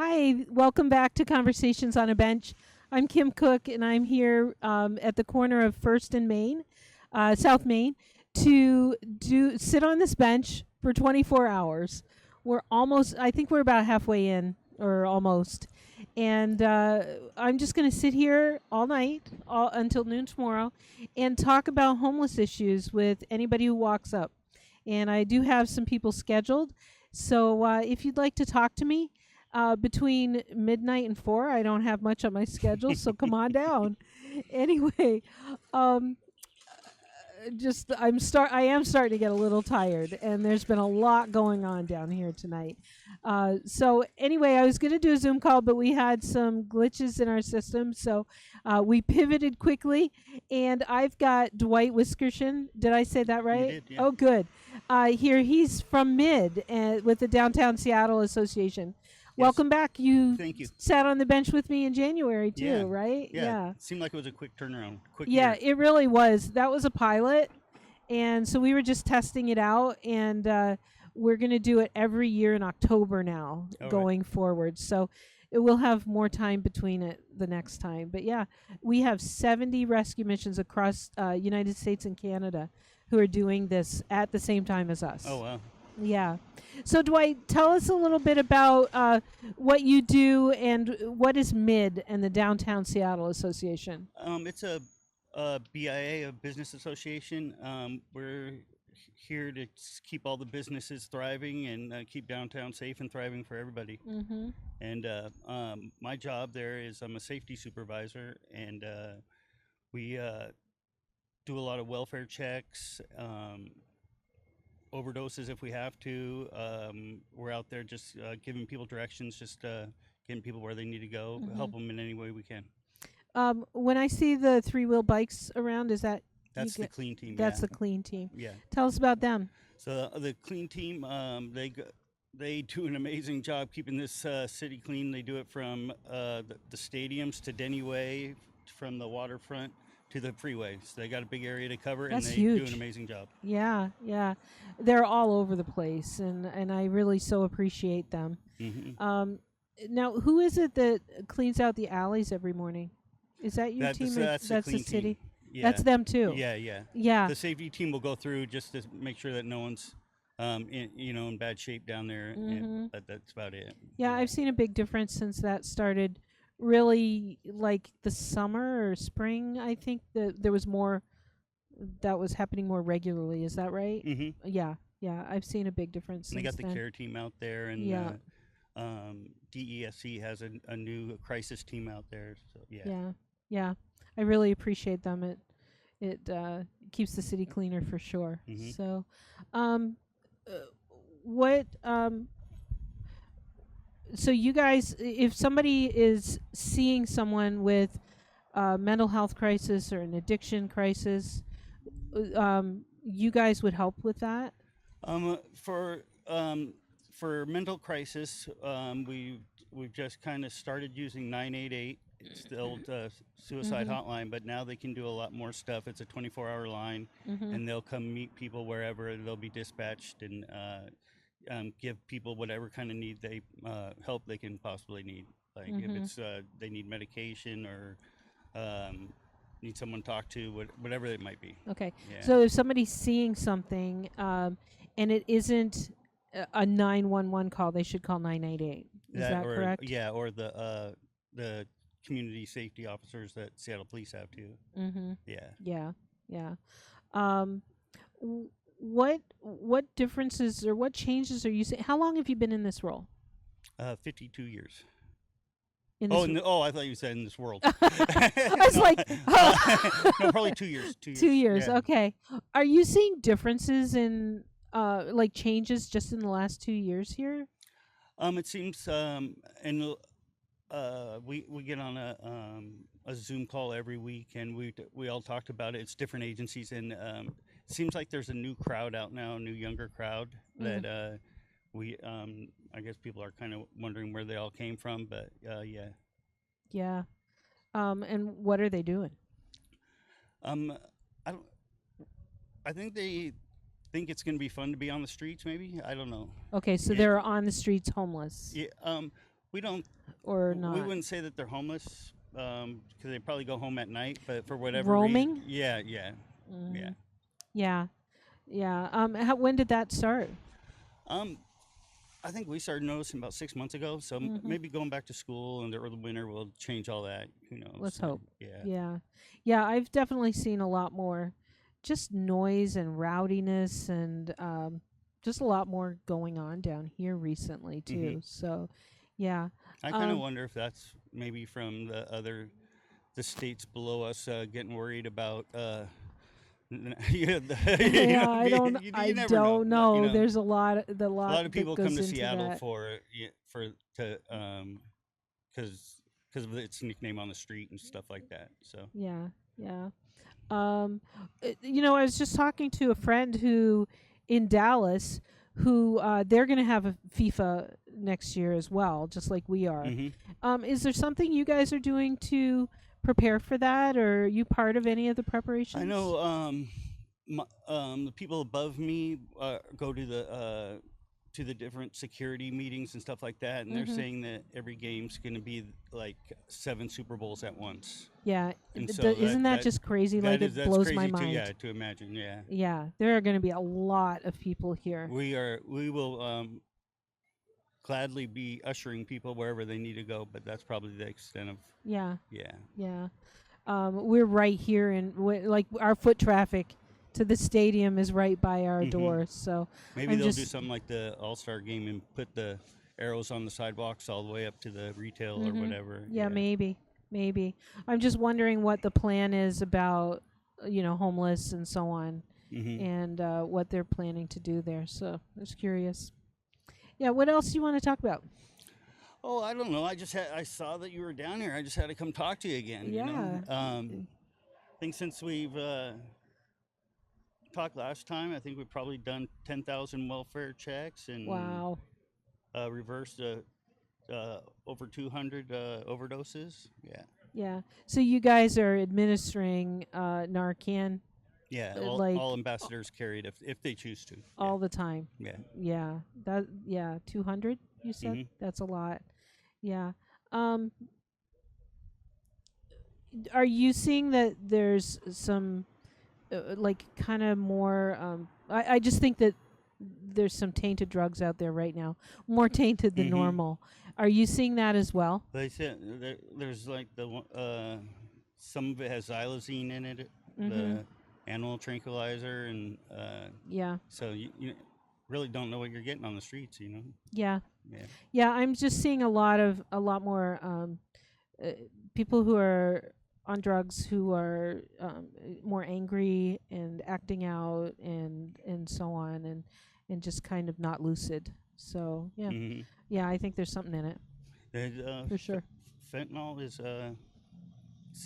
Hi, welcome back to Conversations on a Bench. I'm Kim Cook, and I'm here at the corner of First and Main, South Main, to sit on this bench for 24 hours. I think we're about halfway in, or almost. And I'm just going to sit here all night, until noon tomorrow, and talk about homeless issues with anybody who walks up. And I do have some people scheduled. So if you'd like to talk to me, between midnight and 4, I don't have much on my schedule, so come on down. Anyway, um, I am starting to get a little tired, and there's been a lot going on down here tonight. So anyway, I was going to do a Zoom call, but we had some glitches in our system, so we pivoted quickly. And I've got Dwight Wiskerchen. Did I say that right? You did, yeah. Oh, good. Here he's from Mid with the Downtown Seattle Association. Yes. Welcome back. Thank you. Sat on the bench with me in January too, Yeah. right? Yeah. It seemed like it was a quick turnaround. Yeah, Year. it really was. That was a pilot, and so we were just testing it out, and we're going to do it every year in October now, going forward. So it will have more time between it the next time. But yeah, we have 70 rescue missions across United States and Canada who are doing this at the same time as us. Oh, wow. Yeah. So Dwight, tell us a little bit about what you do and what is MID and the Downtown Seattle Association. It's a BIA, a business association. We're here to keep all the businesses thriving and keep downtown safe and thriving for everybody. Mm-hmm. And my job there is I'm a safety supervisor, and we do a lot of welfare checks. Overdoses if we have to. We're out there just giving people directions, just getting people where they need to go, help them in any way we can. When I see the 3-wheel bikes around, That's the clean team. That's the clean team. Yeah. Tell us about them. So the clean team, they do an amazing job keeping this city clean. They do it from the stadiums to Denny Way, from the waterfront to the freeway. So they got a big area to cover. That's and they huge. do an amazing job. Yeah. They're all over the place, and I really so appreciate them. Mm-hmm. Now, who is it that cleans out the alleys every morning? Is that your team? That's the clean city? team. Yeah. That's them too. Yeah. The safety team will go through just to make sure that no one's in bad shape down there. But that's about it. Yeah, I've seen a big difference since that started. Really, like the summer or spring, I think there was more that was happening more regularly. Is that right? Mm-hmm. Yeah, I've seen a big difference. And they got the then. care team out there, and DESC has a new crisis team out there. So Yeah. I really appreciate them. It keeps the city cleaner for sure. Mm-hmm. So, what? So you guys, if somebody is seeing someone with mental health crisis or an addiction crisis, you guys would help with that? For mental crisis, we've just kind of started using 988. It's the old suicide hotline, but now they can do a lot more stuff. It's a 24-hour line, and they'll come meet people wherever. They'll be dispatched and give people whatever kind of help they can possibly need. Like if it's they need medication or need someone to talk to, whatever it might be. Okay. Yeah. So if somebody's seeing something and it isn't a 911 call, they should call 988. Is that correct? Yeah, or the community safety officers that Seattle Police have too. Mm-hmm. Yeah. What differences or what changes are you seeing? How long have you been in this role? 52 years. I thought you said in this world. I was like, no, probably 2 years. 2 years. 2 years. Yeah. Okay. Are you seeing differences in like changes just in the last 2 years here? It seems, and we get on a Zoom call every week, and we all talked about it. It's different agencies, and it seems like there's a new crowd out now, a new younger crowd that I guess people are kind of wondering where they all came from, but yeah. Yeah. And what are they doing? I think they think it's going to be fun to be on the streets. Maybe, I don't know. Okay, so they're on the streets homeless. Yeah. We don't. or We not? wouldn't say that they're homeless because they probably go home at night. But for whatever reason, Roaming? yeah, yeah, yeah. Hmm. Yeah, yeah. When did that start? Um, I think we started noticing about 6 months ago. So Hmm. maybe going back to school and the early winter will change all that. Who knows? Let's hope. Yeah. Yeah, yeah. I've definitely seen a lot more, just noise and rowdiness, and just a lot more going on down here recently Hmm. too. So, yeah. I kind of Um, wonder if that's maybe from the states below us getting worried about yeah, yeah, I don't. you I never know. don't know. You know, There's a lot. The a lot lot of that people come goes to into Seattle that. for to because of its nickname on the street and stuff like that. So. Yeah, yeah. I was just talking to a friend who in Dallas who they're going to have a FIFA next year as well, just like we are. Hmm. Is there something you guys are doing to prepare for that, or are you part of any of the I preparations? know the people above me go to the different security meetings and stuff like that, and they're Mm-hmm. saying that every game's going to be like 7 Super Bowls at once, Yeah, and so isn't that just crazy? Like it that's blows my crazy to mind. to imagine. Yeah, Yeah, there are going to be a lot of people here. we will gladly be ushering people wherever they need to go, but that's probably the extent of Yeah, yeah. yeah. We're right here, and like our foot traffic to the stadium is right by our Hmm. door. So Maybe I'm they'll do just, something like the All-Star game and put the arrows on the sidewalks all the way up to the retail or hmm whatever. yeah, Yeah. maybe, maybe. I'm just wondering what the plan is about, homeless and so on, Hmm. and what they're planning to do there. So I'm just curious. Yeah, what else do you want to talk about? Oh, I don't know. I saw that you were down here. I just had to come talk to you again. Yeah. I think since we've talked last time, I think we've probably done 10,000 welfare checks and Wow. reversed over 200 overdoses. Yeah. Yeah. So you guys are administering Narcan, Yeah. All like ambassadors carry it if they choose to. Yeah. all the time. Yeah. Yeah. 200 you said? Hmm. That's a lot. Yeah. Um are you seeing that there's some like kind of more I just think that there's some tainted drugs out there right now, more tainted than Hmm. normal. Are you seeing that as well? They said there's like some of it has xylazine in it, Mhm. the animal tranquilizer, and Yeah. so you really don't know what you're getting on the streets. You know. Yeah. Yeah. Yeah, I'm just seeing a lot more uh, people who are on drugs who are more angry and acting out and so on, and just kind of not lucid. So yeah, Hmm. yeah, I think there's something in it And, for sure. fentanyl is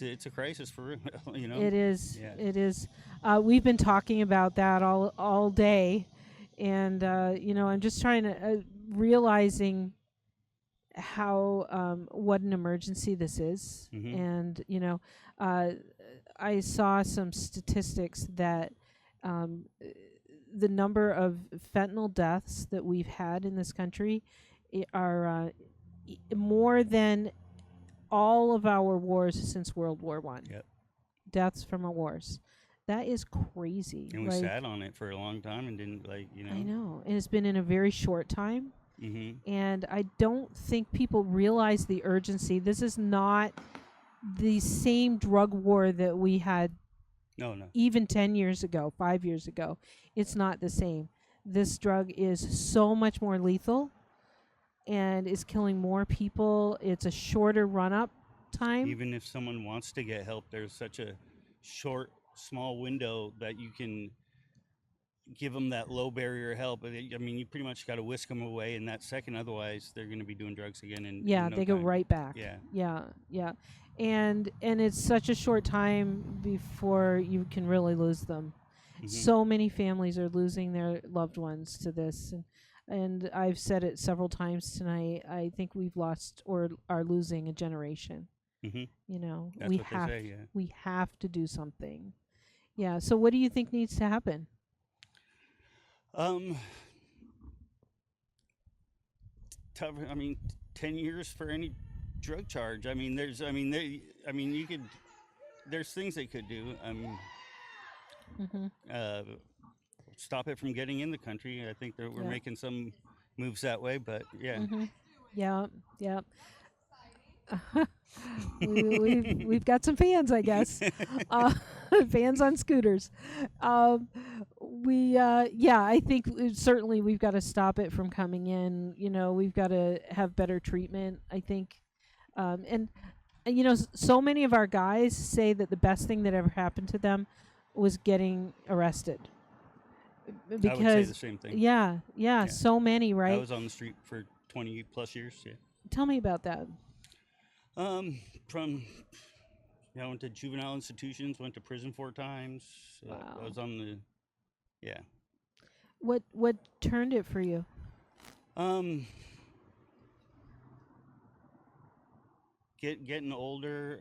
it's a crisis for real. You know. It is. Yeah. It is. We've been talking about that all day, and I'm just trying to realizing how what an emergency this is, Hmm. and uh, I saw some statistics that um, the number of fentanyl deaths that we've had in this country are more than all of our wars since World War One. Yep. Deaths from our wars. That is crazy. And we Like, sat on it for a long time and didn't I know, and it's been in a very short time. Hmm. And I don't think people realize the urgency. This is not the same drug war that we had No, no. even 10 years ago, 5 years ago. It's not the same. This drug is so much more lethal and is killing more people. It's a shorter run up time. Even if someone wants to get help, there's such a short, small window that you can give them that low barrier help. I mean, you pretty much got to whisk them away in that second. Otherwise, they're going to be doing drugs again in Yeah, no they go time. right back. Yeah. Yeah, yeah. And it's such a short time before you can really lose them. Hmm. So many families are losing their loved ones to this, and I've said it several times tonight. I think we've lost or are losing a generation. Hmm. You know, That's what they say. Yeah. we have to do something. Yeah. So what do you think needs to happen? Um. Tough. I mean, 10 years for any drug charge. I mean, you could. There's things they could do. Mhm. Uh, Stop it from getting in the country. I think that we're Yeah. making some moves that way, but yeah. Mhm. Yeah. Yeah. We've got some fans, I guess. Uh, fans on scooters. Um, yeah, I think certainly we've got to stop it from coming in. We've got to have better treatment. I think, and so many of our guys say that the best thing that ever happened to them was getting arrested I would say the because same thing. yeah, Yeah. so many, I right? was on the street for 20 plus years. Yeah. Tell me about that. From I went to juvenile institutions, went to prison 4 times. I Wow. was on the yeah. What turned it for you? Um, getting older.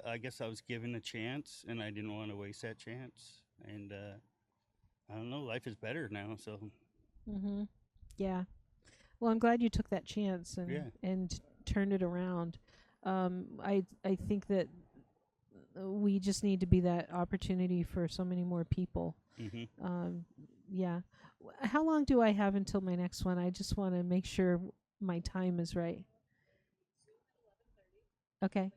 I guess I was given a chance, and I didn't want to waste that chance. And I don't know, life is better now. So Mhm. Yeah. Well, I'm glad you took that chance yeah. and turned it around. I think that we just need to be that opportunity for so many more people. Hmm. Um, yeah. How long do I have until my next one? I just want to make sure my time is right. Okay.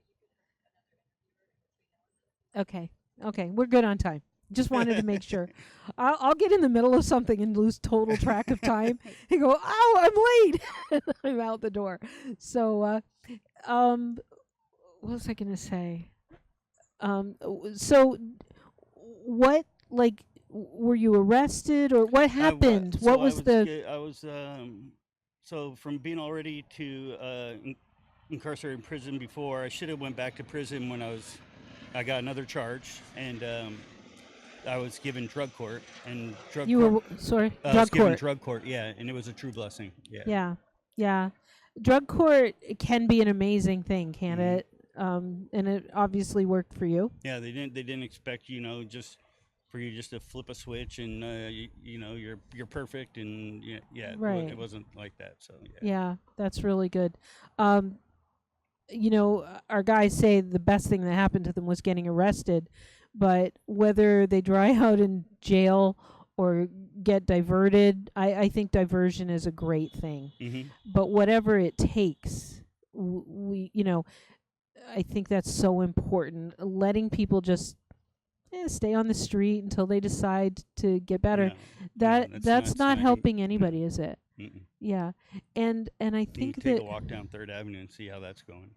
Okay. Okay. We're good on time. Just wanted to make sure. I'll get in the middle of something and lose total track of time and go, "Oh, I'm late." I'm out the door. So, um, what was I gonna say? So what, like, were you arrested or what happened? So What was the? I was so from being already to incarcerated in prison before. I should have went back to prison when I got another charge, and I was given drug court and drug You court. were sorry, I was drug given court. drug court, yeah, and it was a true blessing. Yeah. Yeah, yeah. Drug court can be an amazing thing, can Hmm. it? And it obviously worked for you. Yeah, they didn't expect just for you just to flip a switch and you're perfect, and yeah, Right. it wasn't like that. So yeah. Yeah, that's really good. Um, our guys say the best thing that happened to them was getting arrested, but whether they dry out in jail or get diverted, I think diversion is a great thing. Hmm. But whatever it takes, I think that's so important. Letting people just stay on the street until they decide to get better. No, no, That's it's not not. You, helping no. anybody, is it? Mm-mm. Yeah, and I You think take a that walk down Third Avenue and see how that's going.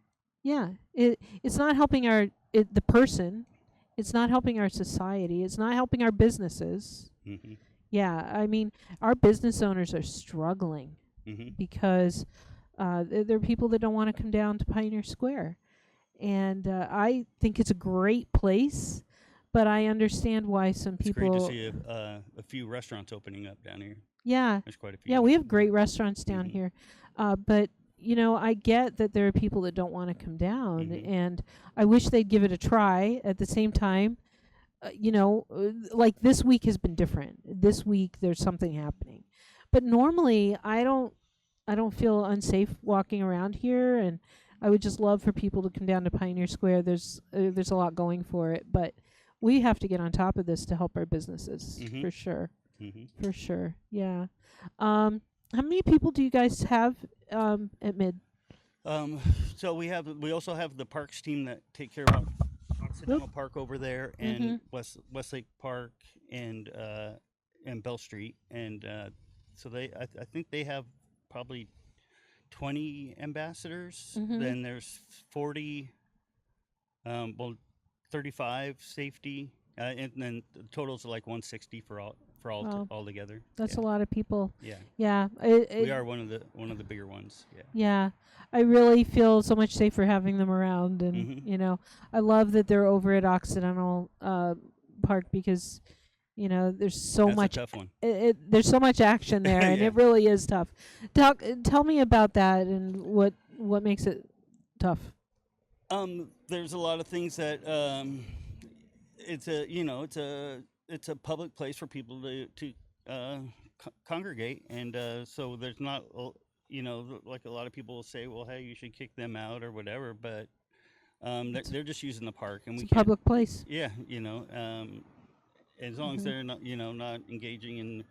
yeah, it's not helping the person. It's not helping our society. It's not helping our businesses. Hmm. Yeah, I mean, our business owners are struggling Hmm. because there are people that don't want to come down to Pioneer Square, and I think it's a great place, but I understand why some It's great to people. see a few restaurants opening up down here. Yeah, There's quite a few. yeah, we have great restaurants down Hmm. here, but I get that there are people that don't want to come down, Hmm. and I wish they'd give it a try. At the same time, like this week has been different. This week there's something happening, but normally I don't feel unsafe walking around here, and I would just love for people to come down to Pioneer Square. There's a lot going for it, but we have to get on top of this to help our businesses Hmm. for sure. Hmm. For sure. Yeah. How many people do you guys have at Mid? Um, so we also have the parks team that take care of Occidental Park over there, and Mhm. Westlake Park, and Bell Street, and so I think they have probably 20 ambassadors. Mhm. Then there's 40, well, 35 safety, and then the totals are like 160 Wow, all together. that's Yeah, a lot of people. yeah. Yeah. We are one of the bigger ones. Yeah. Yeah. I really feel so much safer having them around, and Hmm. I love that they're over at Occidental Park because there's so That's a much tough one. there's so much action there, and Yeah. it really is tough. Tell me about that and what makes it tough. There's a lot of things that it's a public place for people to congregate, and so there's not, like a lot of people will say, well, hey, you should kick them out or whatever, but they're just using the park, and It's we a can't. public place. Yeah, as long as Hmm. they're not, not engaging in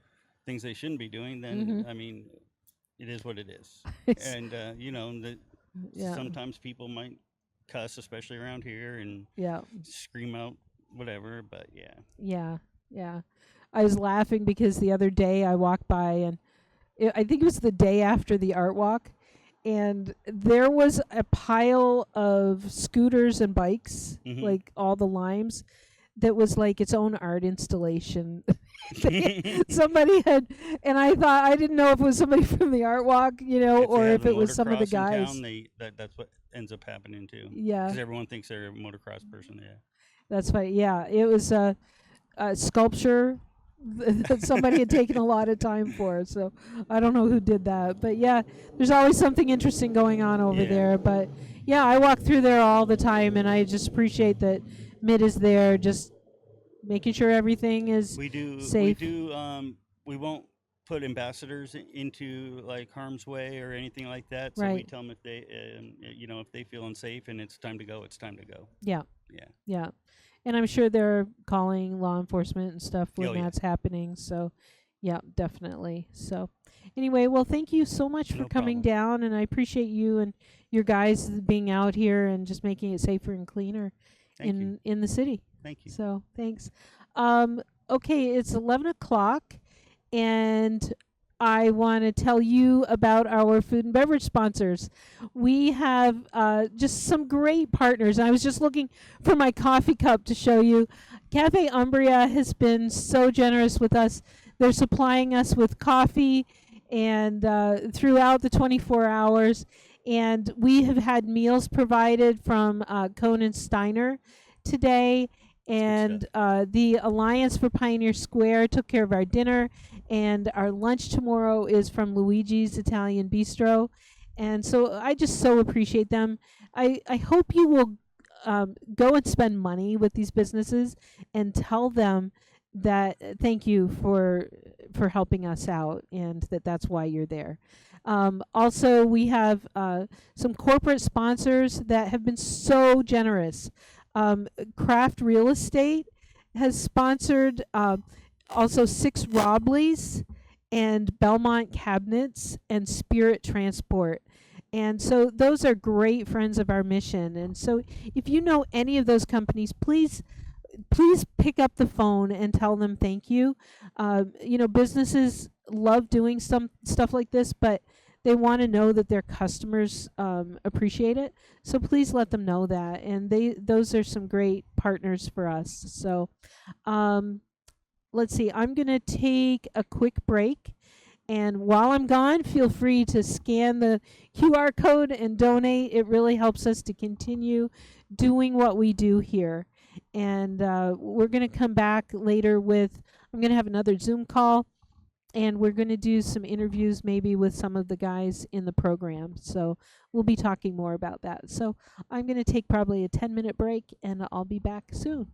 things they shouldn't be doing, Hmm. then I mean, it is what it is. It's, And yeah, sometimes people might cuss, especially around here, and yeah, scream out whatever. But yeah, yeah, yeah. I was laughing because the other day I walked by and I think it was the day after the art walk, and there was a pile of scooters and bikes, hmm like all the limes, that was like its own art installation. Somebody had, and I thought, I didn't know if it was somebody from the art walk, if they or have if the it was some of the motocross in town, guys. that's what ends up happening too, Yeah, because everyone thinks they're a motocross person. that's why. Yeah, it was a sculpture that somebody had taken a lot of time for. So I don't know who did that, but yeah, there's always something interesting going on over Yeah, there. But yeah, I walk through there all the time, and I just appreciate that Mid is there, just making sure everything is we do. We safe. do. We won't put ambassadors into like harm's way or anything like that. So we Right. tell them if they, if they feel unsafe and it's time to go, it's time to go. Yeah. Yeah. Yeah. And I'm sure they're calling law enforcement and stuff when Oh yeah. that's happening. So, yeah, definitely. So, anyway, well, thank you so much for No coming problem. down, and I appreciate you and your guys being out here and just making it safer and cleaner Thank you. in the city. Thank you. So, thanks. Um, okay, it's 11 o'clock, and I want to tell you about our food and beverage sponsors. We have just some great partners. I was just looking for my coffee cup to show you. Cafe Umbria has been so generous with us. They're supplying us with coffee and throughout the 24 hours. And we have had meals provided from Conan Steiner today. That's good stuff. And the Alliance for Pioneer Square took care of our dinner, and our lunch tomorrow is from Luigi's Italian Bistro. And so I just so appreciate them. I hope you will go and spend money with these businesses and tell them that thank you for helping us out, and that's why you're there. Also, we have some corporate sponsors that have been so generous. Craft Real Estate has sponsored also Six Robleys and Belmont Cabinets and Spirit Transport. And so those are great friends of our mission. And so if you know any of those companies, please pick up the phone and tell them thank you. Businesses love doing some stuff like this, but they want to know that their customers appreciate it. So please let them know that. And those are some great partners for us. So let's see. I'm going to take a quick break. And while I'm gone, feel free to scan the QR code and donate. It really helps us to continue doing what we do here. And we're going to come back later I'm going to have another Zoom call, and we're going to do some interviews maybe with some of the guys in the program. So we'll be talking more about that. So I'm going to take probably a 10-minute break, and I'll be back soon.